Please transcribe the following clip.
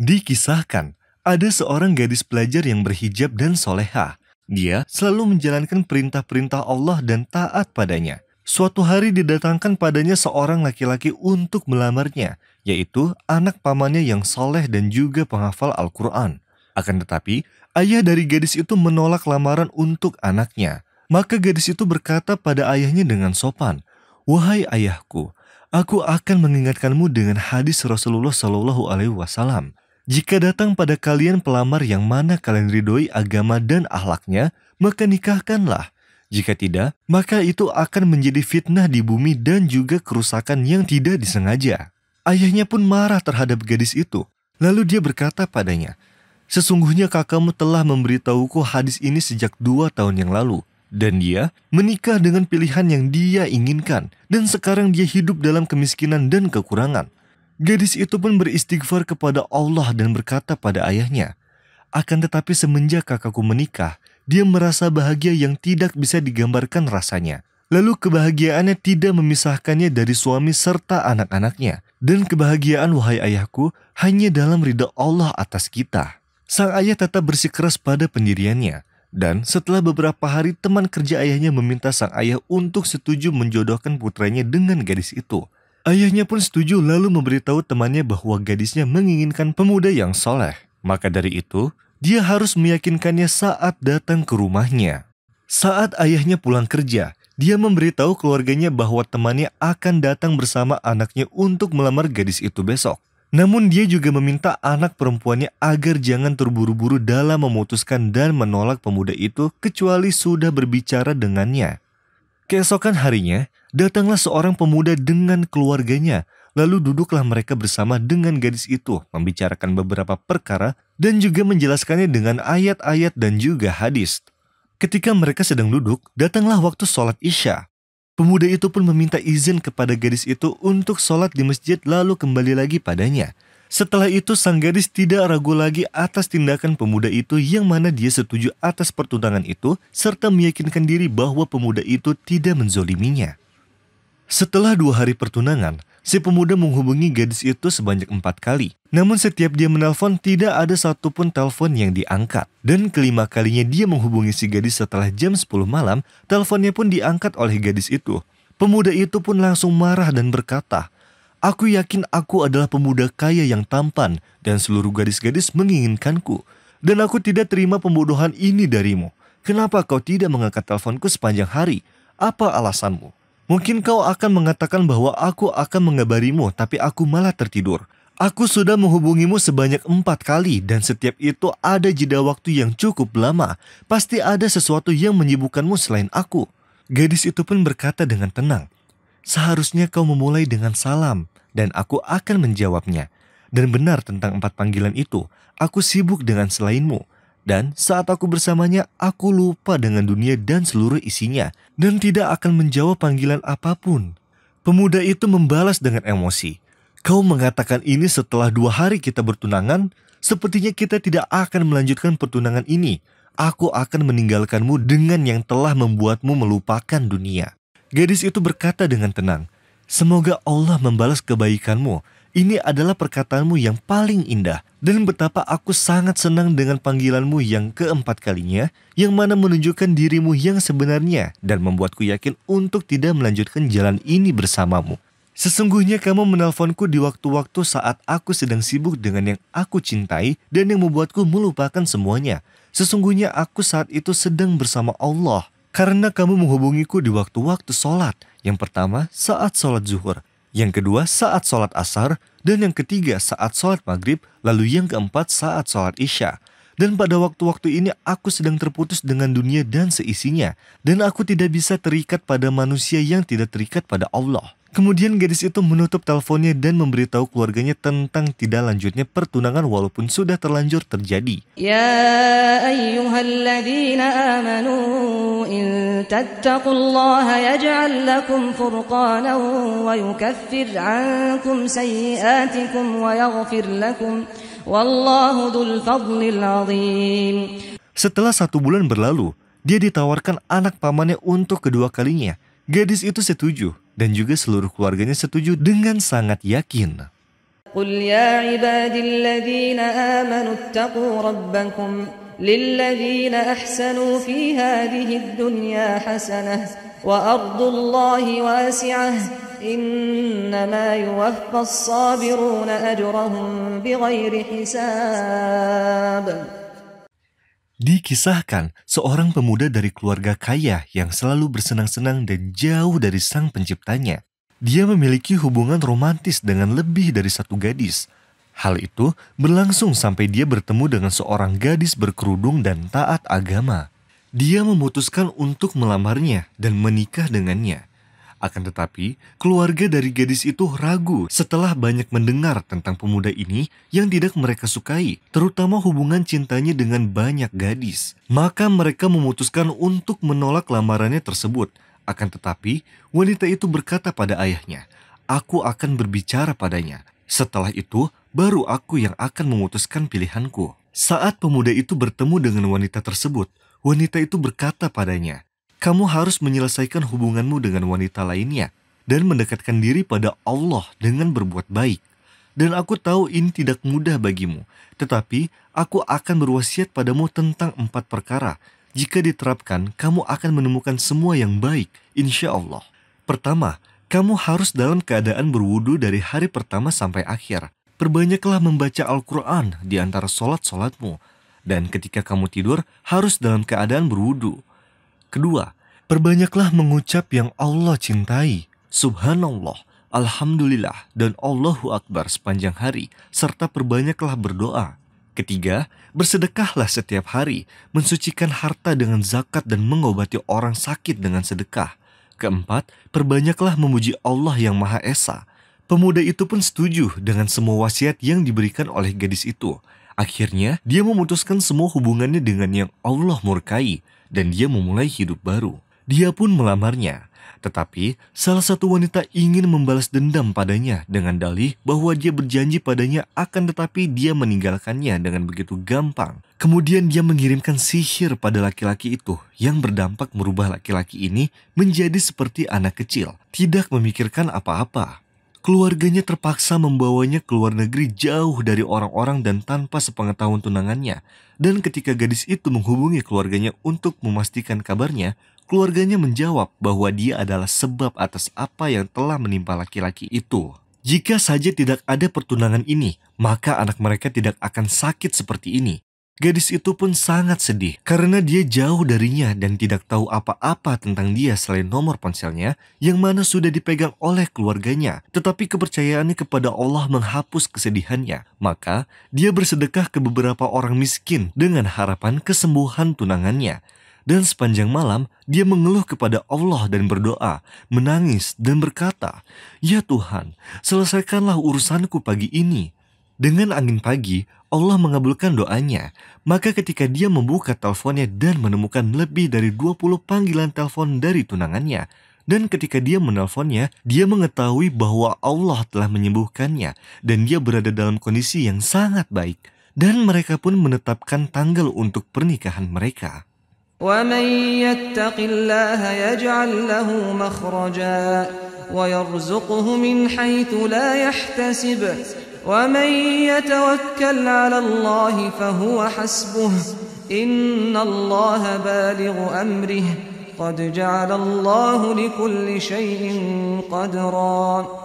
Dikisahkan, ada seorang gadis pelajar yang berhijab dan soleha. Dia selalu menjalankan perintah-perintah Allah dan taat padanya. Suatu hari didatangkan padanya seorang laki-laki untuk melamarnya, yaitu anak pamannya yang soleh dan juga penghafal Al-Quran. Akan tetapi, ayah dari gadis itu menolak lamaran untuk anaknya. Maka gadis itu berkata pada ayahnya dengan sopan, "Wahai ayahku, aku akan mengingatkanmu dengan hadis Rasulullah Shallallahu Alaihi Wasallam. Jika datang pada kalian pelamar yang mana kalian ridhoi agama dan akhlaknya, maka nikahkanlah. Jika tidak, maka itu akan menjadi fitnah di bumi dan juga kerusakan yang tidak disengaja." Ayahnya pun marah terhadap gadis itu. Lalu dia berkata padanya, "Sesungguhnya kakakmu telah memberitahuku hadis ini sejak 2 tahun yang lalu. Dan dia menikah dengan pilihan yang dia inginkan. Dan sekarang dia hidup dalam kemiskinan dan kekurangan." Gadis itu pun beristighfar kepada Allah dan berkata pada ayahnya, "Akan tetapi semenjak kakakku menikah, dia merasa bahagia yang tidak bisa digambarkan rasanya. Lalu kebahagiaannya tidak memisahkannya dari suami serta anak-anaknya. Dan kebahagiaan, wahai ayahku, hanya dalam ridha Allah atas kita." Sang ayah tetap bersikeras pada pendiriannya. Dan setelah beberapa hari, teman kerja ayahnya meminta sang ayah untuk setuju menjodohkan putranya dengan gadis itu. Ayahnya pun setuju lalu memberitahu temannya bahwa gadisnya menginginkan pemuda yang soleh. Maka dari itu, dia harus meyakinkannya saat datang ke rumahnya. Saat ayahnya pulang kerja, dia memberitahu keluarganya bahwa temannya akan datang bersama anaknya untuk melamar gadis itu besok. Namun dia juga meminta anak perempuannya agar jangan terburu-buru dalam memutuskan dan menolak pemuda itu kecuali sudah berbicara dengannya. Keesokan harinya, datanglah seorang pemuda dengan keluarganya. Lalu duduklah mereka bersama dengan gadis itu, membicarakan beberapa perkara dan juga menjelaskannya dengan ayat-ayat dan juga hadis. Ketika mereka sedang duduk, datanglah waktu sholat Isya. Pemuda itu pun meminta izin kepada gadis itu untuk sholat di masjid lalu kembali lagi padanya. Setelah itu sang gadis tidak ragu lagi atas tindakan pemuda itu yang mana dia setuju atas pertunangan itu serta meyakinkan diri bahwa pemuda itu tidak menzoliminya. Setelah 2 hari pertunangan, si pemuda menghubungi gadis itu sebanyak 4 kali. Namun setiap dia menelpon tidak ada satupun telepon yang diangkat. Dan kelima kalinya dia menghubungi si gadis setelah jam 10 malam, teleponnya pun diangkat oleh gadis itu. Pemuda itu pun langsung marah dan berkata, "Aku yakin aku adalah pemuda kaya yang tampan dan seluruh gadis-gadis menginginkanku. Dan aku tidak terima pembodohan ini darimu. Kenapa kau tidak mengangkat teleponku sepanjang hari? Apa alasanmu? Mungkin kau akan mengatakan bahwa aku akan mengabarimu, tapi aku malah tertidur. Aku sudah menghubungimu sebanyak 4 kali dan setiap itu ada jeda waktu yang cukup lama. Pasti ada sesuatu yang menyibukkanmu selain aku." Gadis itu pun berkata dengan tenang, "Seharusnya kau memulai dengan salam dan aku akan menjawabnya. Dan benar tentang 4 panggilan itu, aku sibuk dengan selainmu. Dan saat aku bersamanya, aku lupa dengan dunia dan seluruh isinya, dan tidak akan menjawab panggilan apapun." Pemuda itu membalas dengan emosi, "Kau mengatakan ini setelah 2 hari kita bertunangan? Sepertinya kita tidak akan melanjutkan pertunangan ini. Aku akan meninggalkanmu dengan yang telah membuatmu melupakan dunia." Gadis itu berkata dengan tenang, "Semoga Allah membalas kebaikanmu. Ini adalah perkataanmu yang paling indah. Dan betapa aku sangat senang dengan panggilanmu yang keempat kalinya, yang mana menunjukkan dirimu yang sebenarnya dan membuatku yakin untuk tidak melanjutkan jalan ini bersamamu. Sesungguhnya kamu menelponku di waktu-waktu saat aku sedang sibuk dengan yang aku cintai dan yang membuatku melupakan semuanya. Sesungguhnya aku saat itu sedang bersama Allah. Karena kamu menghubungiku di waktu-waktu sholat. Yang pertama saat sholat zuhur, yang kedua saat sholat asar, dan yang ketiga saat sholat maghrib, lalu yang keempat saat sholat isya. Dan pada waktu-waktu ini aku sedang terputus dengan dunia dan seisinya, dan aku tidak bisa terikat pada manusia yang tidak terikat pada Allah." Kemudian gadis itu menutup teleponnya dan memberitahu keluarganya tentang tidak lanjutnya pertunangan walaupun sudah terlanjur terjadi. يا أيها الذين آمنوا إن تتقوا الله يجعل لكم فرقانا ويكفر عنكم سيئاتكم ويغفر لكم والله ذو الفضل العظيم. Setelah 1 bulan berlalu, dia ditawarkan anak pamannya untuk kedua kalinya. Gadis itu setuju dan juga seluruh keluarganya setuju dengan sangat yakin. قل يا عبادي الذين آمنوا اتقوا ربكم للذين أحسنوا في هذه الدنيا حسنة وأرض الله واسعة إنما يوفى الصابرون أجرهم بغير حساب. Dikisahkan, seorang pemuda dari keluarga kaya yang selalu bersenang-senang dan jauh dari sang penciptanya. Dia memiliki hubungan romantis dengan lebih dari satu gadis. Hal itu berlangsung sampai dia bertemu dengan seorang gadis berkerudung dan taat agama. Dia memutuskan untuk melamarnya dan menikah dengannya. Akan tetapi, keluarga dari gadis itu ragu setelah banyak mendengar tentang pemuda ini yang tidak mereka sukai, terutama hubungan cintanya dengan banyak gadis. Maka mereka memutuskan untuk menolak lamarannya tersebut. Akan tetapi, wanita itu berkata pada ayahnya, "Aku akan berbicara padanya. Setelah itu, baru aku yang akan memutuskan pilihanku." Saat pemuda itu bertemu dengan wanita tersebut, wanita itu berkata padanya, "Kamu harus menyelesaikan hubunganmu dengan wanita lainnya dan mendekatkan diri pada Allah dengan berbuat baik. Dan aku tahu ini tidak mudah bagimu, tetapi aku akan berwasiat padamu tentang 4 perkara. Jika diterapkan, kamu akan menemukan semua yang baik, insya Allah. Pertama, kamu harus dalam keadaan berwudu dari hari pertama sampai akhir. Perbanyaklah membaca Al-Quran di antara solat-solatmu. Dan ketika kamu tidur, harus dalam keadaan berwudu. Kedua, perbanyaklah mengucap yang Allah cintai, Subhanallah, Alhamdulillah, dan Allahu Akbar sepanjang hari, serta perbanyaklah berdoa. Ketiga, bersedekahlah setiap hari, mensucikan harta dengan zakat dan mengobati orang sakit dengan sedekah. Keempat, perbanyaklah memuji Allah yang Maha Esa. Pemuda itu pun setuju dengan semua wasiat yang diberikan oleh gadis itu. Akhirnya, dia memutuskan semua hubungannya dengan yang Allah murkai, dan dia memulai hidup baru. Dia pun melamarnya. Tetapi, salah satu wanita ingin membalas dendam padanya dengan dalih bahwa dia berjanji padanya akan tetapi dia meninggalkannya dengan begitu gampang. Kemudian dia mengirimkan sihir pada laki-laki itu yang berdampak merubah laki-laki ini menjadi seperti anak kecil, tidak memikirkan apa-apa. Keluarganya terpaksa membawanya ke luar negeri jauh dari orang-orang dan tanpa sepengetahuan tunangannya. Dan ketika gadis itu menghubungi keluarganya untuk memastikan kabarnya, keluarganya menjawab bahwa dia adalah sebab atas apa yang telah menimpa laki-laki itu. Jika saja tidak ada pertunangan ini, maka anak mereka tidak akan sakit seperti ini. Gadis itu pun sangat sedih karena dia jauh darinya dan tidak tahu apa-apa tentang dia selain nomor ponselnya yang mana sudah dipegang oleh keluarganya. Tetapi kepercayaannya kepada Allah menghapus kesedihannya. Maka dia bersedekah ke beberapa orang miskin dengan harapan kesembuhan tunangannya. Dan sepanjang malam dia mengeluh kepada Allah dan berdoa, menangis dan berkata, "Ya Tuhan, selesaikanlah urusanku pagi ini." Dengan angin pagi, Allah mengabulkan doanya. Maka ketika dia membuka teleponnya dan menemukan lebih dari 20 panggilan telepon dari tunangannya. Dan ketika dia menelponnya, dia mengetahui bahwa Allah telah menyembuhkannya. Dan dia berada dalam kondisi yang sangat baik. Dan mereka pun menetapkan tanggal untuk pernikahan mereka. وَمَنْ يَتَّقِ اللَّهَ يَجْعَلْ لَهُ مَخْرَجًا وَيَرْزُقْهُ مِنْ حَيْثُ لَا يَحْتَسِبُ وَمَنْ يَتَوَكَّلْ عَلَى اللَّهِ فَهُوَ حَسْبُهُ إِنَّ اللَّهَ بَالِغُ أَمْرِهِ قَدْ جَعَلَ اللَّهُ لِكُلِّ شَيْءٍ قَدْرًا.